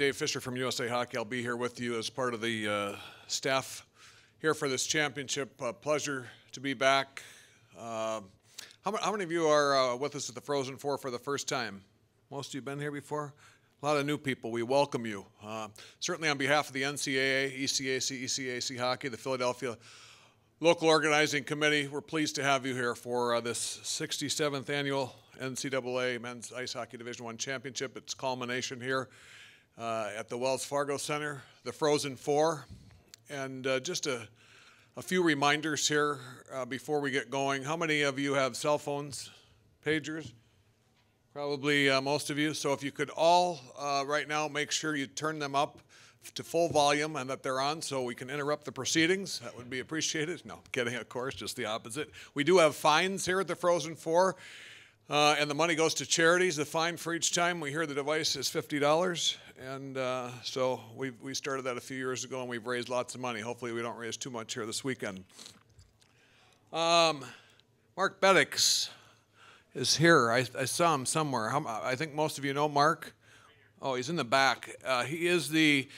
Dave Fisher from USA Hockey. I'll be here with you as part of the staff here for this championship. Pleasure to be back. How many of you are with us at the Frozen Four for the first time? Most of you been here before? A lot of new people. We welcome you. Certainly on behalf of the NCAA, ECAC Hockey, the Philadelphia Local Organizing Committee, we're pleased to have you here for this 67th annual NCAA Men's Ice Hockey Division I Championship. Its culmination here at the Wells Fargo Center, the Frozen Four. And just a few reminders here before we get going. How many of you have cell phones, pagers? Probably most of you. So if you could all right now make sure you turn them up to full volume and that they're on so we can interrupt the proceedings. That would be appreciated. No, kidding, of course, just the opposite. We do have fines here at the Frozen Four, and the money goes to charities. The fine for each time we hear the device is $50, and so we started that a few years ago, and we've raised lots of money. Hopefully we don't raise too much here this weekend. Mark Beddix is here. I saw him somewhere. I think most of you know Mark. Oh, he's in the back. He is the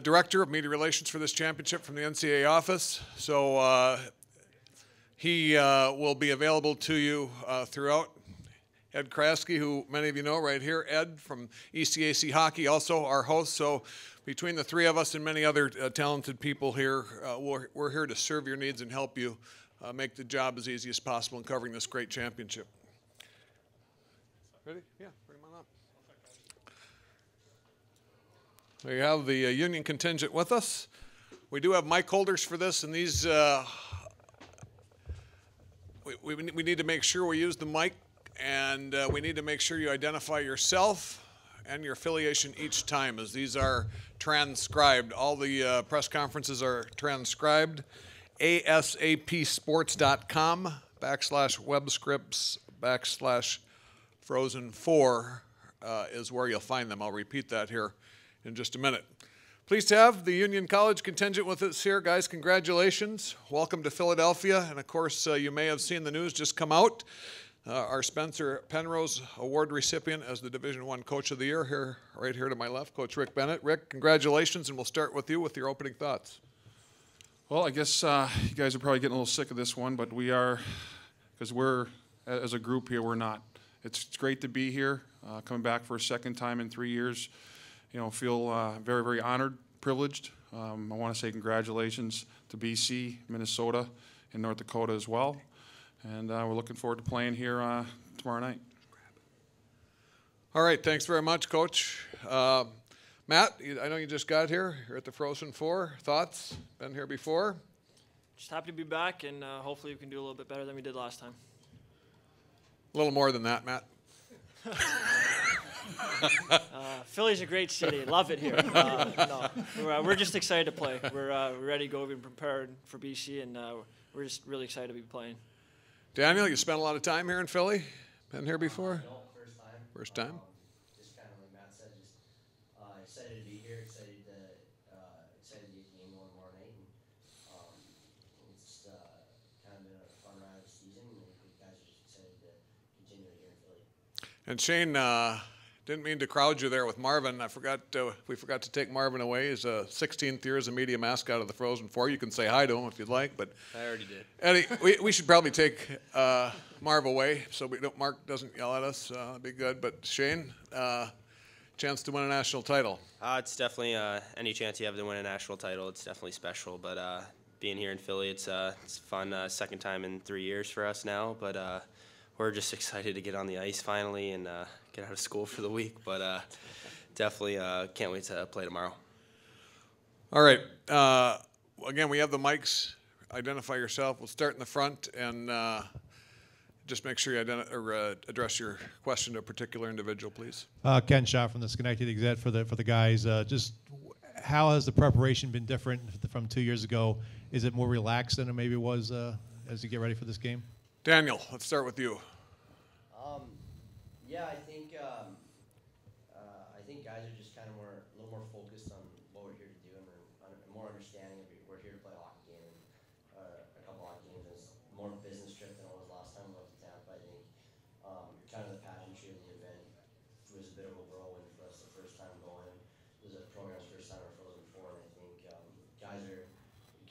Director of Media Relations for this championship from the NCAA office. So he will be available to you throughout. Ed Kraske, who many of you know right here. Ed from ECAC Hockey, also our host. So between the three of us and many other talented people here, we're here to serve your needs and help you make the job as easy as possible in covering this great championship. Ready? Yeah, bring them on up. There you have the union contingent with us. We do have mic holders for this, and these, we need to make sure we use the mic, and we need to make sure you identify yourself and your affiliation each time, as these are transcribed. All the press conferences are transcribed. asapsports.com/webscripts/Frozen4 is where you'll find them. I'll repeat that here in just a minute. Pleased to have the Union College contingent with us here. Guys, congratulations. Welcome to Philadelphia. And of course, you may have seen the news just come out. Our Spencer Penrose Award recipient as the Division I Coach of the Year, here, right here to my left, Coach Rick Bennett. Rick, congratulations, and we'll start with you with your opening thoughts. Well, I guess you guys are probably getting a little sick of this one, but we are, because we're, as a group here, we're not. It's great to be here, coming back for a second time in 3 years. You know, feel very, very honored, privileged. I want to say congratulations to BC, Minnesota, and North Dakota as well. And we're looking forward to playing here tomorrow night. All right, thanks very much, Coach. Matt, I know you just got here. You're at the Frozen Four. Thoughts? Been here before? Just happy to be back, and hopefully we can do a little bit better than we did last time. A little more than that, Matt. Philly's a great city. Love it here. No, we're just excited to play. We're ready to go and prepared for BC, and we're just really excited to be playing. Daniel, you spent a lot of time here in Philly? Been here before? No, first time. First time? Just kind of like Matt said, just excited to be here, excited to get the game going tomorrow night. And, it's kind of been a fun ride of the season, and I think the guys are just excited to continue it here in Philly. And Shayne, didn't mean to crowd you there with Marvin. We forgot to take Marvin away. He's 16th year as a media mascot of the Frozen Four. You can say hi to him if you'd like, but I already did. Eddie, we should probably take Marv away so Mark doesn't yell at us. That'd be good. But Shayne, chance to win a national title. It's definitely any chance you have to win a national title. It's definitely special. But being here in Philly, it's fun. Second time in 3 years for us now. But we're just excited to get on the ice finally and get out of school for the week. But definitely can't wait to play tomorrow. All right. Again, we have the mics. Identify yourself. We'll start in the front and just make sure you address your question to a particular individual, please. Ken Shaw from the Schenectady Gazette for the guys. Just how has the preparation been different from 2 years ago? Is it more relaxed than it maybe was as you get ready for this game? Daniel, let's start with you. Yeah, I think guys are just kind of a little more focused on what we're here to do, and more understanding of we're here to play a hockey game and a couple hockey games. It's more of a business trip than it was last time we went to Tampa. I think kind of the pageantry of the event was a bit of a whirlwind for us the first time going.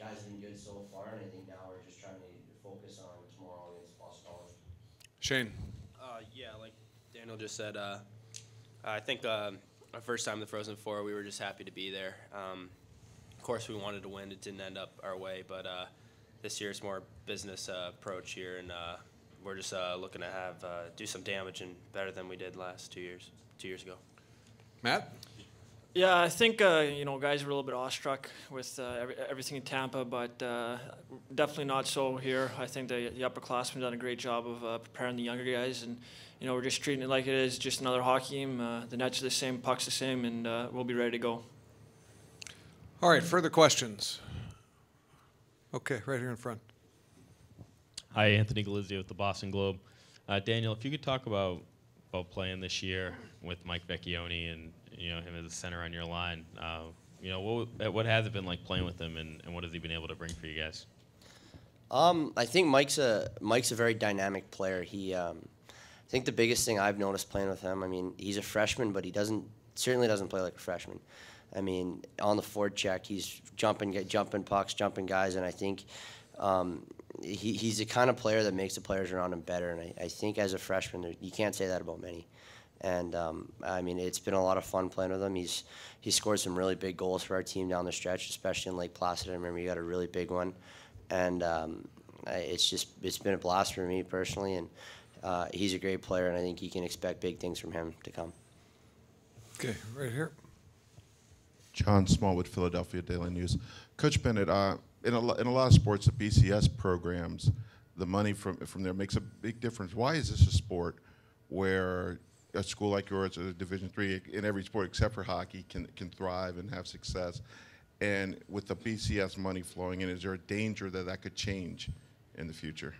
guys have been good so far, and I think now we're just trying to focus on tomorrow against Boston College. Shane. Yeah, like Daniel just said, I think our first time in the Frozen Four, we were just happy to be there. Of course, we wanted to win. It didn't end up our way, but this year it's more business approach here, and we're just looking to have do some damage and better than we did last 2 years ago. Matt? Yeah, I think guys were a little bit awestruck with everything in Tampa, but definitely not so here. I think the upperclassmen done a great job of preparing the younger guys, and we're just treating it like it is just another hockey game. The nets are the same, puck's the same, and we'll be ready to go. All right, further questions? Okay, right here in front. Hi, Anthony Galizzi with the Boston Globe. Daniel, if you could talk about playing this year with Mike Vecchione and him as a center on your line. What has it been like playing with him, and what has he been able to bring for you guys? I think Mike's a very dynamic player. I think the biggest thing I've noticed playing with him, I mean, he's a freshman, but he certainly doesn't play like a freshman. I mean, on the forecheck, he's jumping pucks, jumping guys, and I think he's the kind of player that makes the players around him better. And I think as a freshman, you can't say that about many. And I mean, it's been a lot of fun playing with him. He's scored some really big goals for our team down the stretch, especially in Lake Placid. I remember he got a really big one, and it's been a blast for me personally. And he's a great player, and I think you can expect big things from him to come. Okay, right here. John Smallwood, Philadelphia Daily News. Coach Bennett, in a lot of sports, the BCS programs, the money from there makes a big difference. Why is this a sport where a school like yours, a Division III, in every sport except for hockey, can thrive and have success? And with the BCS money flowing in, is there a danger that could change in the future?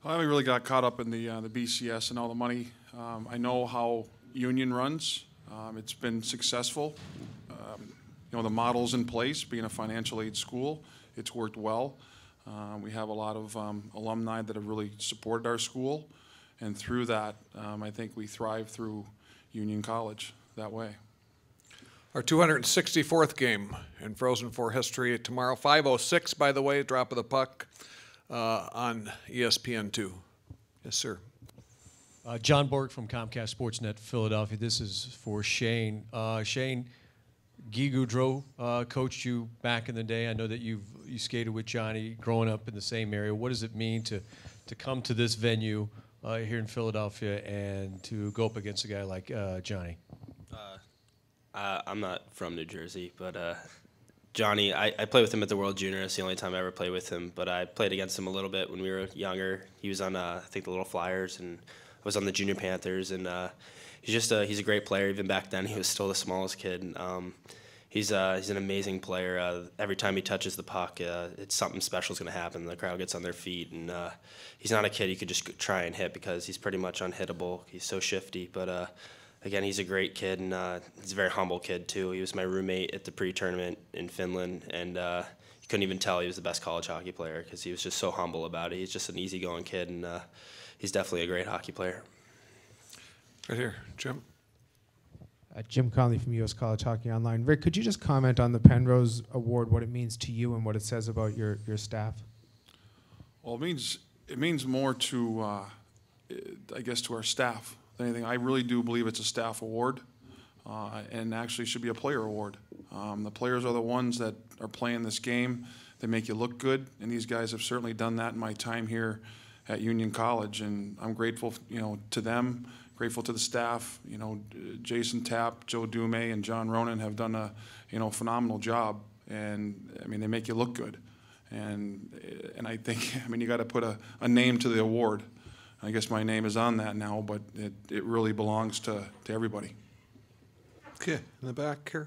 I haven't really got caught up in the BCS and all the money. I know how Union runs. It's been successful. The model's in place, being a financial aid school. It's worked well. We have a lot of alumni that have really supported our school. And through that, I think we thrive through Union College that way. Our 264th game in Frozen Four history tomorrow, 5:06, by the way, drop of the puck on ESPN2. Yes, sir. John Borg from Comcast Sportsnet, Philadelphia. This is for Shayne. Shayne, Guy Goudreau coached you back in the day. I know that you skated with Johnny growing up in the same area. What does it mean to come to this venue here in Philadelphia and to go up against a guy like Johnny? I'm not from New Jersey, but Johnny, I played with him at the World Junior. It's the only time I ever played with him, but I played against him a little bit when we were younger. He was on, I think, the Little Flyers, and I was on the Junior Panthers, and he's a great player. Even back then, he was still the smallest kid. And, he's an amazing player. Every time he touches the puck, it's something special is going to happen. The crowd gets on their feet, and he's not a kid you could just try and hit because he's pretty much unhittable. He's so shifty, but again, he's a great kid, and he's a very humble kid too. He was my roommate at the pre-tournament in Finland, and you couldn't even tell he was the best college hockey player because he was just so humble about it. He's just an easygoing kid, and he's definitely a great hockey player. Right here, Jim. Jim Conley from U.S. College Hockey Online. Rick, could you just comment on the Penrose Award, what it means to you and what it says about your staff? Well, it means more to, I guess, to our staff than anything. I really do believe it's a staff award, and actually should be a player award. The players are the ones that are playing this game. They make you look good, and these guys have certainly done that in my time here at Union College, and I'm grateful, to them. Grateful to the staff. Jason Tapp, Joe Dume, and John Ronan have done a phenomenal job. And I mean, they make you look good. And I think you got to put a name to the award. I guess my name is on that now, but it really belongs to everybody. Okay, in the back here.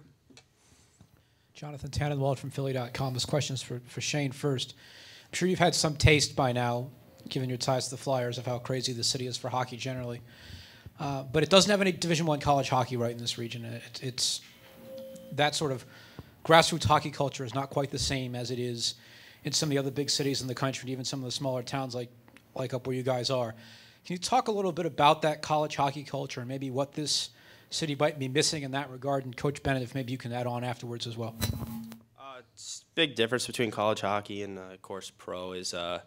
Jonathan Tannenwald from Philly.com. This question is for Shayne first. I'm sure you've had some taste by now, given your ties to the Flyers, of how crazy the city is for hockey generally. But it doesn't have any Division I college hockey right in this region. It's that sort of grassroots hockey culture is not quite the same as it is in some of the other big cities in the country, and even some of the smaller towns like up where you guys are. Can you talk a little bit about that college hockey culture and maybe what this city might be missing in that regard? And Coach Bennett, if maybe you can add on afterwards as well. Big difference between college hockey and, of course, pro is, I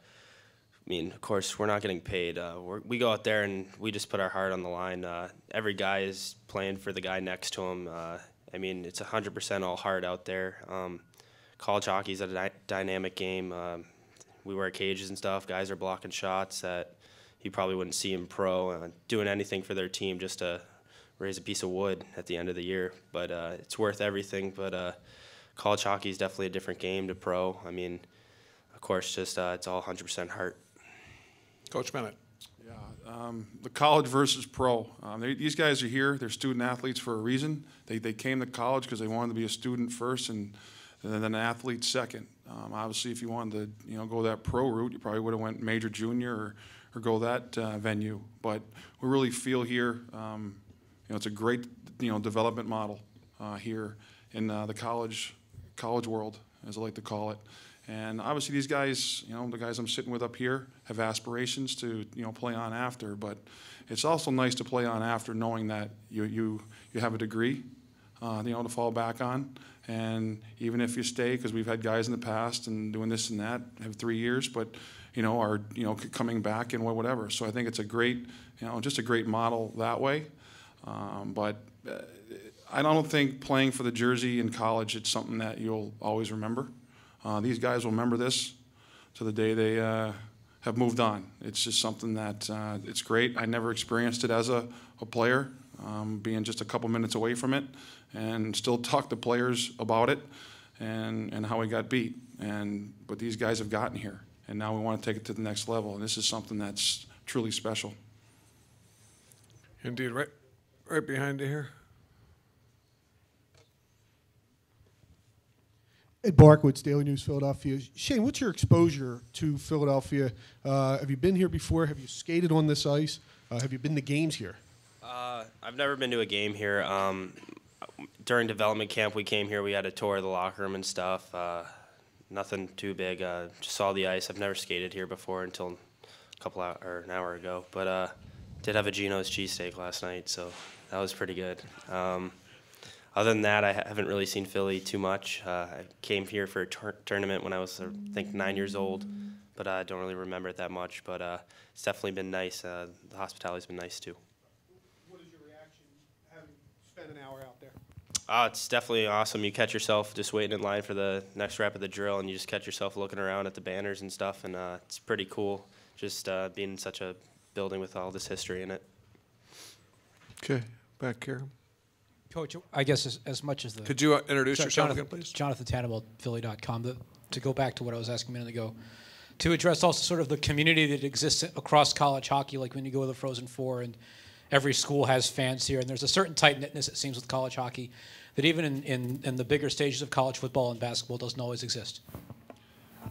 mean, of course, we're not getting paid. We go out there and we just put our heart on the line. Every guy is playing for the guy next to him. I mean, it's 100% all heart out there. College hockey is a dynamic game. We wear cages and stuff. Guys are blocking shots that you probably wouldn't see in pro, doing anything for their team just to raise a piece of wood at the end of the year. But it's worth everything. But college hockey is definitely a different game to pro. I mean, of course, just it's all 100% heart. Coach Bennett. Yeah, the college versus pro. These guys are here. They're student athletes for a reason. They came to college because they wanted to be a student first and then an athlete second. Obviously, if you wanted to go that pro route, you probably would have went major junior or go that venue. But we really feel here, it's a great development model here in the college world, as I like to call it. And obviously these guys, the guys I'm sitting with up here have aspirations to, play on after, but it's also nice to play on after knowing that you have a degree, to fall back on. And even if you stay, because we've had guys in the past and doing this and that, have 3 years, but, are, coming back and whatever. So I think it's a great, just a great model that way. But I don't think playing for the jersey in college, it's something that you'll always remember. These guys will remember this to the day they have moved on. It's just something that it's great. I never experienced it as a player, being just a couple minutes away from it, and still talk to players about it and how we got beat. But these guys have gotten here, and now we want to take it to the next level. And this is something that's truly special. Indeed, right behind you here. Ed Barkowitz, Daily News, Philadelphia. Shayne, what's your exposure to Philadelphia? Have you been here before? Have you skated on this ice? Have you been to games here? I've never been to a game here. During development camp, we came here. We had a tour of the locker room and stuff. Nothing too big. Just saw the ice. I've never skated here before until an hour ago. But did have a Geno's cheesesteak last night, so that was pretty good. Other than that, I haven't really seen Philly too much. I came here for a tournament when I was, I think, 9 years old, but I don't really remember it that much. But it's definitely been nice. The hospitality's been nice, too. What is your reaction having spent an hour out there? It's definitely awesome. You catch yourself just waiting in line for the next rep of the drill, and you just catch yourself looking around at the banners and stuff, and it's pretty cool just being in such a building with all this history in it. Okay, back here. Coach, I guess as much as the... Could you introduce yourself again, please? Jonathan Tannenwald, Philly.com. To go back to what I was asking a minute ago, to address also sort of the community that exists across college hockey, like when you go to the Frozen Four and every school has fans here, and there's a certain tight-knitness, it seems, with college hockey that even in the bigger stages of college football and basketball doesn't always exist.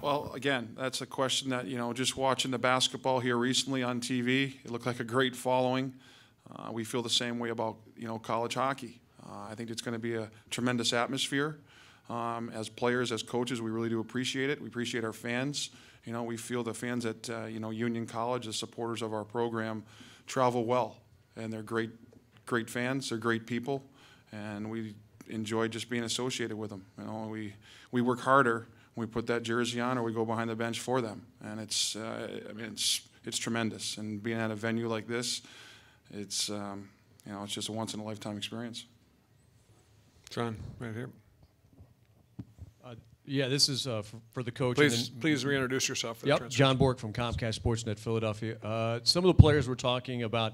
Well, again, that's a question that, just watching the basketball here recently on TV, it looked like a great following. We feel the same way about, college hockey. I think it's going to be a tremendous atmosphere. As players, as coaches, we really do appreciate it. We appreciate our fans. We feel the fans at, Union College, the supporters of our program, travel well. And they're great fans. They're great people. And we enjoy just being associated with them. We work harder when we put that jersey on or we go behind the bench for them. And it's tremendous. And being at a venue like this, it's just a once-in-a-lifetime experience. John, right here. Yeah, this is for the coach. Please reintroduce yourself. Yep, John Bork from Comcast Sportsnet Philadelphia. Some of the players were talking about,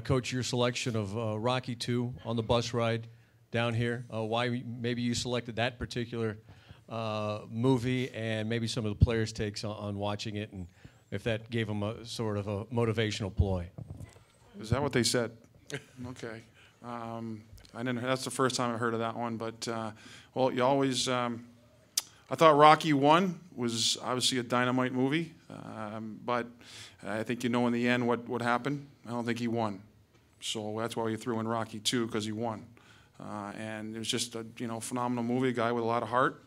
Coach, your selection of Rocky II on the bus ride down here. Why maybe you selected that particular movie, and maybe some of the players' takes on watching it, and if that gave them a sort of a motivational ploy. Is that what they said? Okay. I didn't. That's the first time I heard of that one. But well, you always. I thought Rocky I was obviously a dynamite movie, but I think in the end what happened. I don't think he won, so that's why we threw in Rocky II, because he won. And it was just a phenomenal movie, a guy with a lot of heart,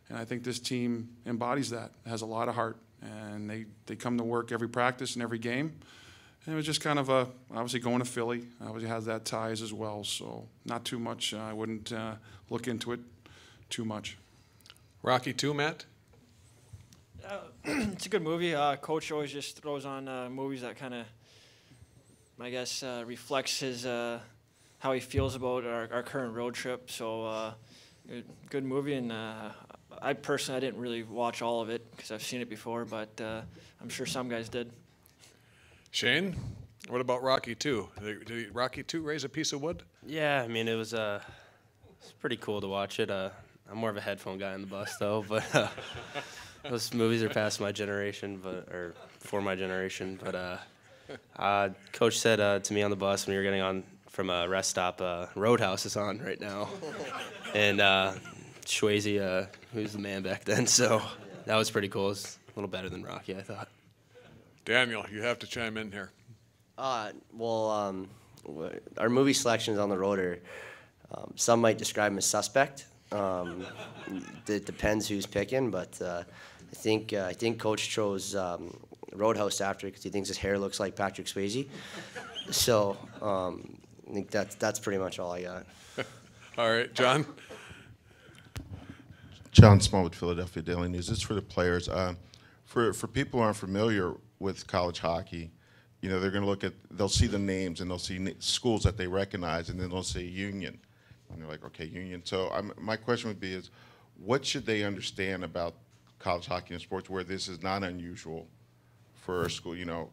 and I think this team embodies that. It has a lot of heart, and they come to work every practice and every game. And it was just kind of obviously going to Philly. Obviously has that ties as well, so not too much. I wouldn't look into it too much. Rocky II, Matt? It's a good movie. Coach always just throws on movies that kind of, I guess, reflects his how he feels about our current road trip. So, good movie, and I personally didn't really watch all of it because I've seen it before, but I'm sure some guys did. Shayne, what about Rocky II? Did Rocky II raise a piece of wood? Yeah, I mean, it's pretty cool to watch it. I'm more of a headphone guy on the bus, though, but those movies are past my generation, or for my generation. But Coach said to me on the bus when we were getting on from a rest stop, Roadhouse is on right now. And Swayze, who's the man back then, so that was pretty cool. It was a little better than Rocky, I thought. Daniel, you have to chime in here. Well, our movie selections on the road are, some might describe them as suspect. It depends who's picking, but I think Coach chose Roadhouse after because he thinks his hair looks like Patrick Swayze. So I think that's pretty much all I got. All right, John. John Small with Philadelphia Daily News. This is for the players. For people who aren't familiar with college hockey, you know, they're going to look at, they'll see the names and they'll see schools that they recognize, and then they'll say Union. And they're like, okay, Union. So my question would be is, what should they understand about college hockey and sports where this is not unusual for a school, you know,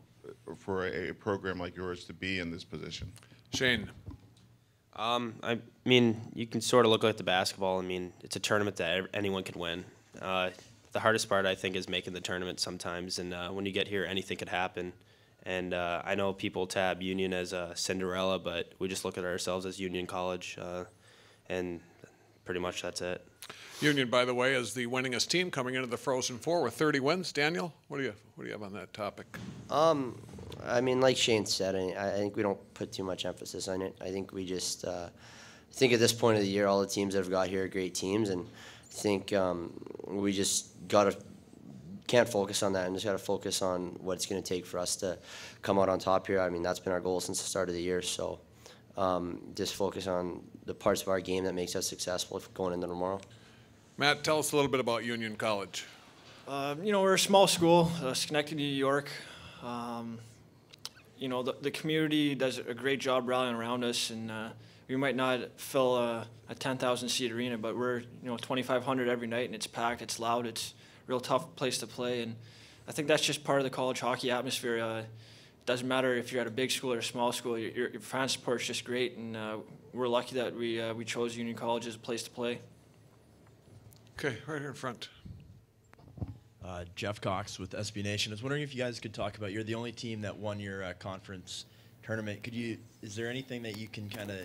for a program like yours to be in this position? Shayne. I mean, you can sort of look like the basketball. I mean, it's a tournament that anyone can win. The hardest part, I think, is making the tournament sometimes. And when you get here, anything could happen. And I know people tab Union as a Cinderella, but we just look at ourselves as Union College, and pretty much that's it. Union, by the way, is the winningest team coming into the Frozen Four with 30 wins. Daniel, what do you have on that topic? I mean, like Shayne said, I think we don't put too much emphasis on it. I think we just think at this point of the year, all the teams that have got here are great teams, and I think we just can't focus on that and just got to focus on what it's going to take for us to come out on top here. I mean, that's been our goal since the start of the year. So just focus on the parts of our game that makes us successful going into tomorrow. Matt, tell us a little bit about Union College. You know, we're a small school, Schenectady, New York. You know, the community does a great job rallying around us, and we might not fill a 10,000-seat arena, but we're, you know, 2,500 every night, and it's packed, it's loud, it's a real tough place to play, and I think that's just part of the college hockey atmosphere. It doesn't matter if you're at a big school or a small school, your fan support's just great, and we're lucky that we chose Union College as a place to play. Okay, right here in front. Jeff Cox with SB Nation. I was wondering if you guys could talk about, you're the only team that won your conference tournament. Is there anything that you can kind of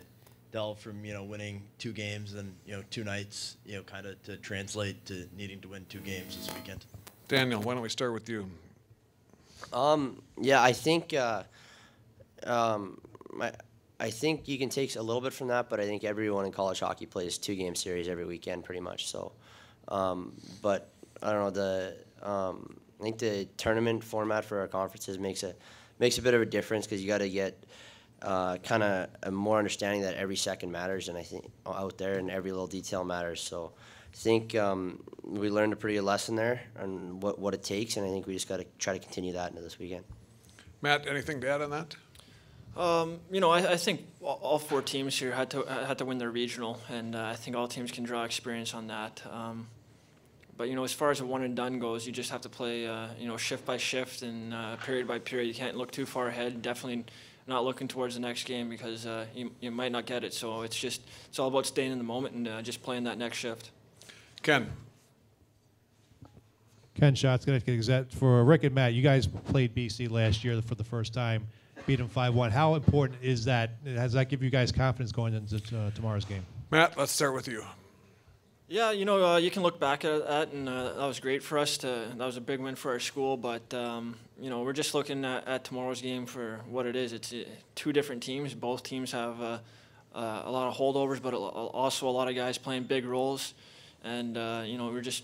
delve from, you know, winning 2 games and, you know, 2 nights, you know, kind of to translate to needing to win 2 games this weekend? Daniel, why don't we start with you? Yeah, I think I think you can take a little bit from that, but I think everyone in college hockey plays 2-game series every weekend pretty much. So, but I don't know, I think the tournament format for our conferences makes a bit of a difference because you got to get kind of a more understanding that every second matters, and I think out there and every little detail matters. So I think we learned a pretty good lesson there on what it takes, and I think we just got to try to continue that into this weekend. Matt, anything to add on that? You know, I think all 4 teams here had to win their regional, and I think all teams can draw experience on that. But, you know, as far as a one and done goes, you just have to play, you know, shift by shift and period by period. You can't look too far ahead. Definitely not looking towards the next game because you might not get it. So it's all about staying in the moment and just playing that next shift. Ken. Ken Schatz, Connecticut Gazette. For Rick and Matt, you guys played BC last year for the first time, beat them 5-1. How important is that? Does that give you guys confidence going into tomorrow's game? Matt, let's start with you. Yeah, you know, you can look back at that, and that was great for us. That was a big win for our school, but, you know, we're just looking at tomorrow's game for what it is. It's 2 different teams. Both teams have a lot of holdovers, but also a lot of guys playing big roles. And, you know, we're just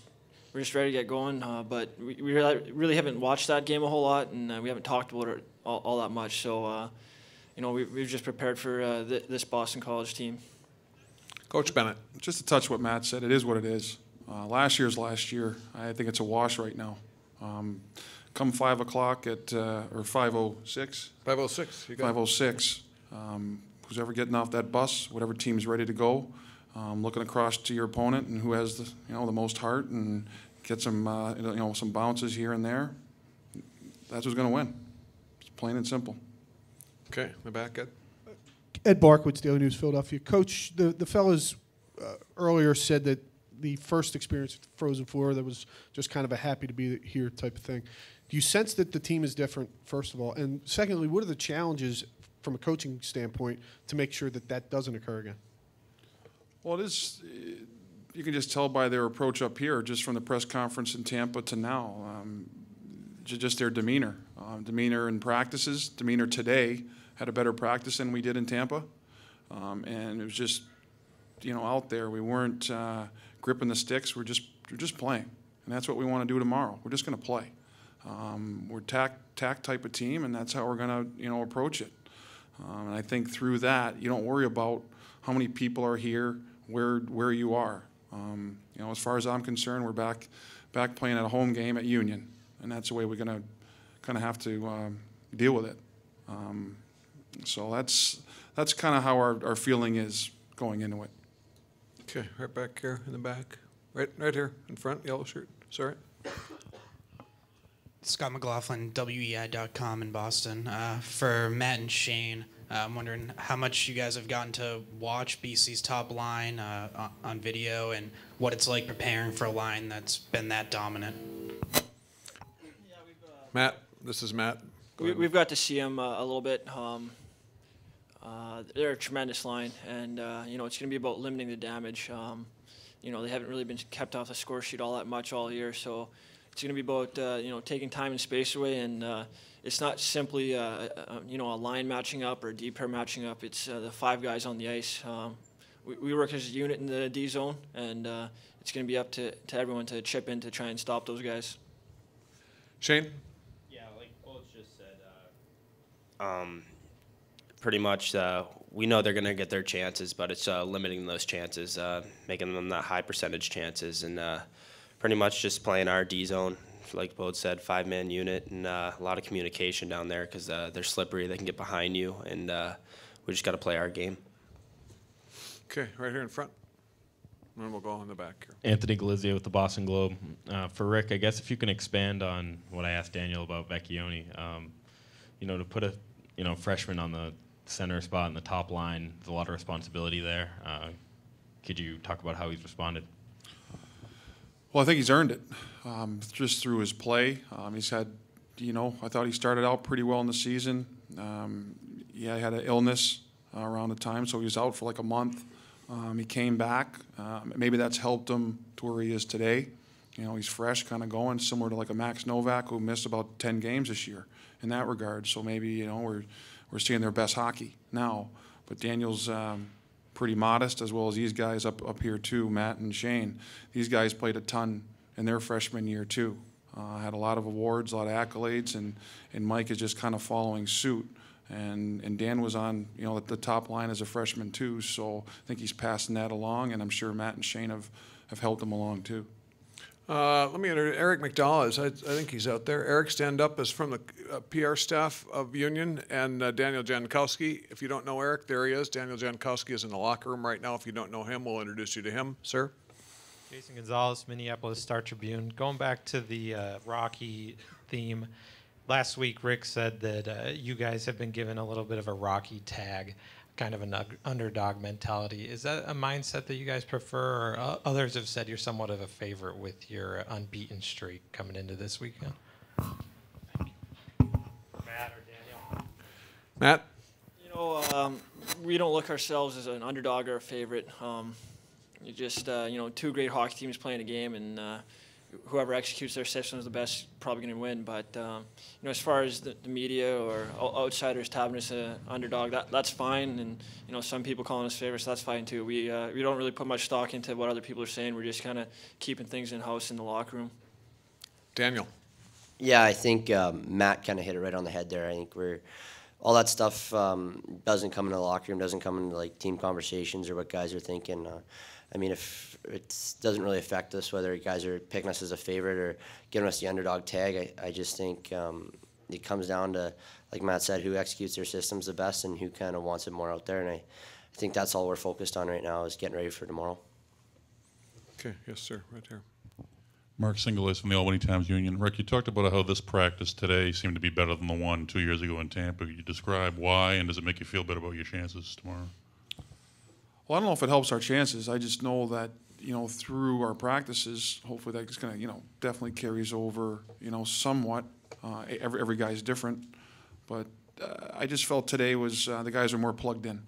ready to get going. But we really haven't watched that game a whole lot, and we haven't talked about it all that much. So, you know, we've just prepared for this Boston College team. Coach Bennett. Just to touch what Matt said, it is what it is. Last year's last year. I think it's a wash right now. Come 5 o'clock or 5:06. 5:06. You got it. 5:06. Who's ever getting off that bus, whatever team's ready to go, looking across to your opponent and who has the most heart and get some some bounces here and there. That's who's going to win. It's plain and simple. Okay, in the back, Ed. Ed Barkwitz, Daily News, Philadelphia. Coach, the fellas earlier said that the first experience at the Frozen Four, that was just kind of a happy to be here type of thing. Do you sense that the team is different, first of all? And secondly, what are the challenges from a coaching standpoint to make sure that that doesn't occur again? Well, it is. You can just tell by their approach up here, just from the press conference in Tampa to now, just their demeanor. Demeanor in practices, demeanor today, had a better practice than we did in Tampa. And it was just, out there. We weren't gripping the sticks. We're just playing. And that's what we want to do tomorrow. We're just going to play. We're tack type of team, and that's how we're going to, approach it. And I think through that, you don't worry about how many people are here, where you are. As far as I'm concerned, we're back playing at a home game at Union, and that's the way we're going to kind of have to deal with it. So that's kind of how our feeling is going into it. Okay, right back here in the back. Right here in front, yellow shirt. Sorry. Scott McLaughlin, WEI.com in Boston. For Matt and Shayne, I'm wondering how much you guys have gotten to watch BC's top line on video and what it's like preparing for a line that's been that dominant. Matt, this is Matt. We've got to see them a little bit. They're a tremendous line, and it's going to be about limiting the damage. They haven't really been kept off the score sheet all that much all year, so it's going to be about taking time and space away, and it's not simply a line matching up or a D pair matching up. It's the 5 guys on the ice. We work as a unit in the D zone, and it's going to be up to everyone to chip in to try and stop those guys. Shayne? Yeah, like Coach just said, pretty much we know they're going to get their chances, but it's limiting those chances, making them not high percentage chances, and pretty much just playing our D zone, like Bode said, 5-man unit, and a lot of communication down there because they're slippery. They can get behind you, and we just got to play our game. Okay, right here in front. And then we'll go in the back here. Anthony Galizia with the Boston Globe. For Rick, I guess if you can expand on what I asked Daniel about Vecchione, to put a freshman on the center spot in the top line, there's a lot of responsibility there. Could you talk about how he's responded? Well, I think he's earned it just through his play. He's had, I thought he started out pretty well in the season. He had an illness around the time, so he was out for like a month. He came back. Maybe that's helped him to where he is today. He's fresh, kind of going, similar to like a Max Novak who missed about 10 games this year in that regard. So maybe, we're seeing their best hockey now. But Daniel's pretty modest, as well as these guys up here too, Matt and Shayne. These guys played a ton in their freshman year too. Had a lot of awards, a lot of accolades, and Mike is just kind of following suit. And Dan was on, at the top line as a freshman too, so I think he's passing that along, and I'm sure Matt and Shayne have helped him along too. Let me introduce Eric McDowell. I think he's out there. Eric, stand up, is from the PR staff of Union, and Daniel Jankowski. If you don't know Eric, there he is. Daniel Jankowski is in the locker room right now. If you don't know him, we'll introduce you to him. Sir? Jason Gonzalez, Minneapolis Star-Tribune. Going back to the Rocky theme, last week Rick said that you guys have been given a little bit of a Rocky tag, kind of an underdog mentality. Is that a mindset that you guys prefer, or others have said you're somewhat of a favorite with your unbeaten streak coming into this weekend? Thank you. Matt or Daniel? Matt? We don't look ourselves as an underdog or a favorite. You just, 2 great hockey teams playing a game, and whoever executes their system is the best, probably going to win. But as far as the media or outsiders tabbing us an underdog, that's fine. And some people calling us favorites, that's fine too. We don't really put much stock into what other people are saying. We're just kind of keeping things in house in the locker room. Daniel. Yeah, I think Matt kind of hit it right on the head there. I think we're all that stuff doesn't come into the locker room, doesn't come into like team conversations or what guys are thinking. I mean, if it doesn't really affect us whether guys are picking us as a favorite or giving us the underdog tag. I just think it comes down to, like Matt said, who executes their systems the best and who kind of wants it more out there. And I think that's all we're focused on right now is getting ready for tomorrow. Okay, yes, sir, right here. Mark Singalis from the Albany Times Union. Rick, you talked about how this practice today seemed to be better than the one 2 years ago in Tampa. Could you describe why, and does it make you feel better about your chances tomorrow? Well, I don't know if it helps our chances. I just know that, through our practices, hopefully that's going to, definitely carries over, somewhat. Every guy's different. But I just felt today was the guys are more plugged in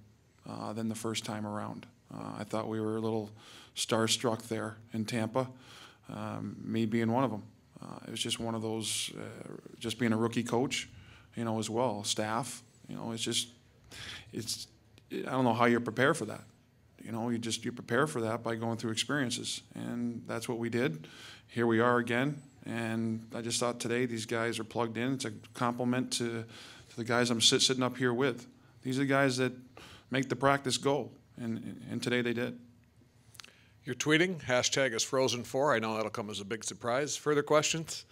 than the first time around. I thought we were a little starstruck there in Tampa. Me being one of them. It was just one of those, just being a rookie coach, as well, staff, I don't know how you prepare for that. You prepare for that by going through experiences, and that's what we did. Here we are again, and I just thought today these guys are plugged in. It's a compliment to the guys I'm sitting up here with. These are the guys that make the practice go, and today they did. You're tweeting. Hashtag is Frozen4. I know that'll come as a big surprise. Further questions?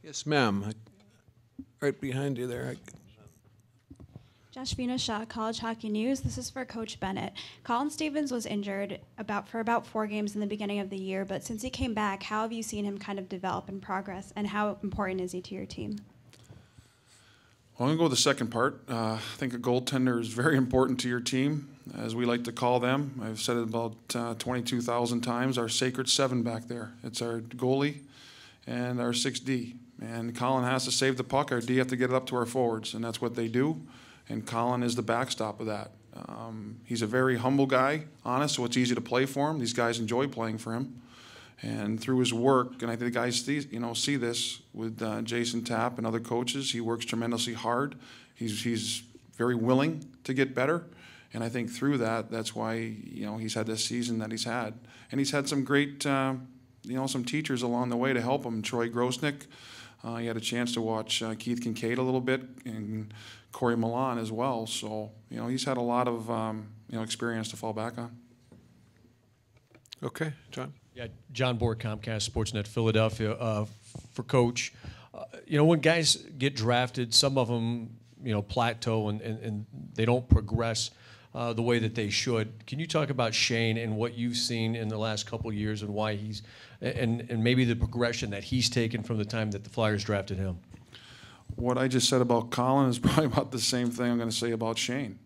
Yes, ma'am. Right behind you there. Joshvina Shaw, College Hockey News. This is for Coach Bennett. Colin Stevens was injured for about 4 games in the beginning of the year, but since he came back, how have you seen him kind of develop and progress, and how important is he to your team? Well, I'm going to go with the second part. I think a goaltender is very important to your team, as we like to call them. I've said it about 22,000 times. Our sacred 7 back there. It's our goalie and our 6D. And Colin has to save the puck. Our D have to get it up to our forwards, and that's what they do. And Colin is the backstop of that. He's a very humble guy, honest, so it's easy to play for him. These guys enjoy playing for him. And through his work, and I think the guys see this with Jason Tapp and other coaches, he works tremendously hard. He's very willing to get better. And I think through that, that's why he's had this season that he's had. And he's had some great, some teachers along the way to help him. Troy Grosnick, he had a chance to watch Keith Kincaid a little bit, and Corey Milan as well. So, he's had a lot of, experience to fall back on. Okay, John. Yeah, John Borg, Comcast Sportsnet Philadelphia, for Coach. When guys get drafted, some of them, plateau and they don't progress the way that they should. Can you talk about Shayne and what you've seen in the last couple of years and why he's, and maybe the progression that he's taken from the time that the Flyers drafted him? What I just said about Colin is probably about the same thing I'm going to say about Shayne.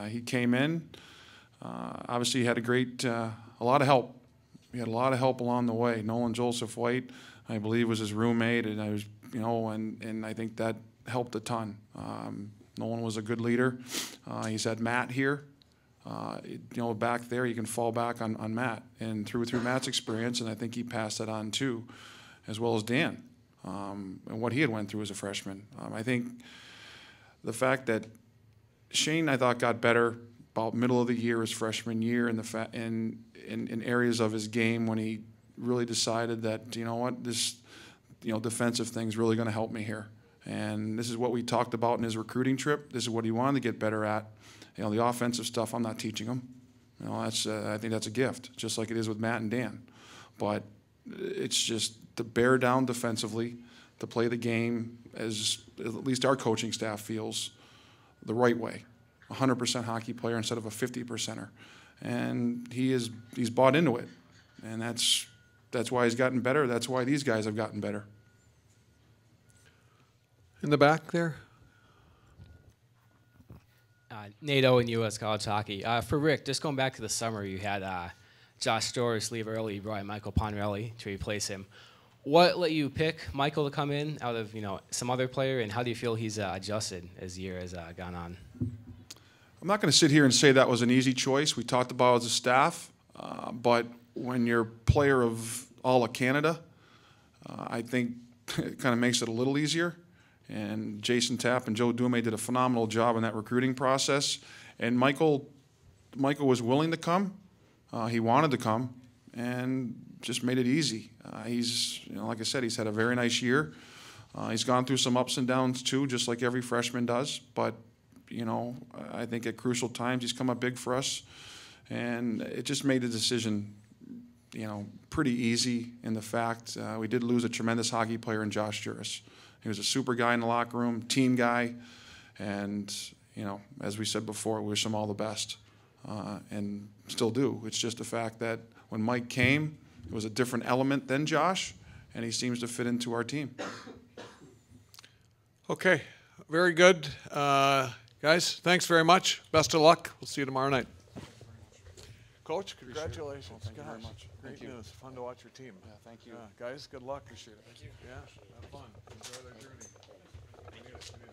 He came in, obviously he had a lot of help. He had a lot of help along the way. Nolan Joseph White, I believe, was his roommate, and I was, and I think that helped a ton. Nolan was a good leader. He's had Matt here. Back there, you can fall back on Matt, and through Matt's experience, and I think he passed that on too, as well as Dan, and what he had went through as a freshman. I think the fact that Shayne, I thought, got better about middle of the year, his freshman year, in areas of his game when he really decided that, this, defensive thing's really going to help me here. And this is what we talked about in his recruiting trip. This is what he wanted to get better at. The offensive stuff, I'm not teaching him. That's I think that's a gift, just like it is with Matt and Dan. But it's just to bear down defensively, to play the game as at least our coaching staff feels the right way. 100% hockey player instead of a 50%er. And he's bought into it. And that's why he's gotten better. That's why these guys have gotten better. In the back there. NATO and U.S. College Hockey. For Rick, just going back to the summer, you had Josh Storrs leave early. You brought in Michael Ponrelli to replace him. What let you pick Michael to come in out of some other player, and how do you feel he's adjusted as the year has gone on? I'm not going to sit here and say that was an easy choice. We talked about it as a staff, but when you're player of all of Canada, I think it kind of makes it a little easier. And Jason Tapp and Joe Dume did a phenomenal job in that recruiting process. And Michael was willing to come. He wanted to come, and just made it easy. He's, like I said, he's had a very nice year. He's gone through some ups and downs too, just like every freshman does. But, I think at crucial times he's come up big for us. And it just made the decision, pretty easy in the fact we did lose a tremendous hockey player in Josh Juris. He was a super guy in the locker room, team guy. And, as we said before, we wish him all the best. And still do. It's just the fact that when Mike came, it was a different element than Josh, and he seems to fit into our team. Okay, very good. Guys, thanks very much. Best of luck. We'll see you tomorrow night. Coach, congratulations. Well, thank you very much. Great Thank you. news. Fun to watch your team. Yeah, thank you. Guys, good luck. Appreciate it. Thank you. Yeah, have fun. Enjoy their journey.